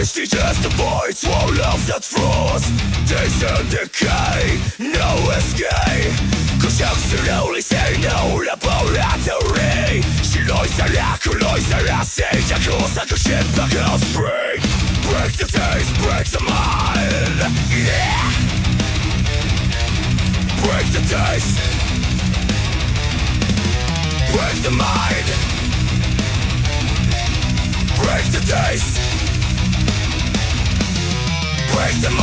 She just avoids all of the truth. Days and decay, no escape. Cause I'm slowly saying no laboratory. 白い皿黒い皿静寂を作心拍をスプレイ Break the taste, break the mind, yeah. Break the taste, break the mind, break the taste.Break the mind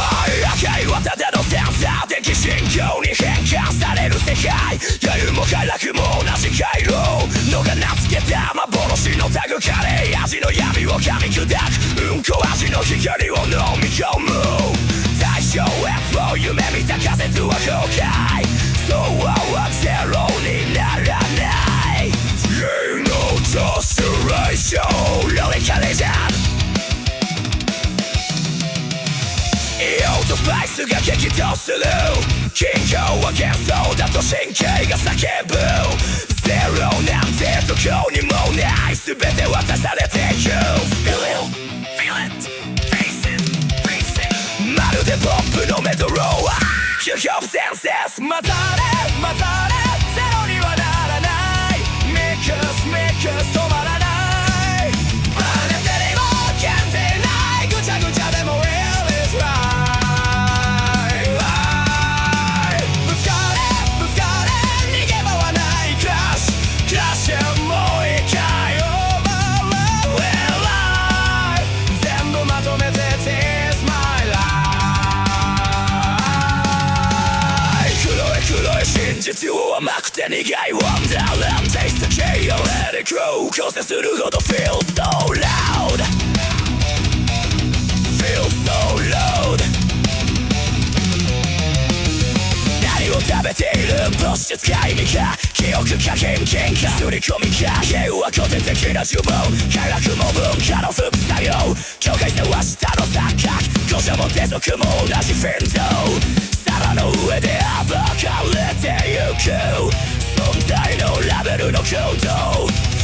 赤い綿でのセンサー的信号に変換される世界夜も快楽も同じ回路のが名付けた幻のタグカレー味の闇を噛み砕くうんこ味の光を飲み込む大正越を夢見た仮説は後悔そうはゼロにならない You know just the right show ロリカレじゃん硫黄とスパイスが激闘する均衡は幻想だと神経が叫ぶゼロなんてどこにもない全て渡されていく Feel it, face it, face it まるでポップのメトロはヒューヒョープセンセス混ざれ混ざれゼロにはならないミックスミックス止まらないバレてにも限定ないぐちゃぐちゃでも実を甘くて苦い Wonderland Taste the chaos Let it go 構成するほど Feel so loud Feel so loud 何を食べている物質か意味か記憶か偏見か刷り込みか平和古典的な呪文快楽も文化の副作用境界線は下の錯覚誤射も低速も同じフィンド皿の上で暴かれてゆく存在のラベルの行動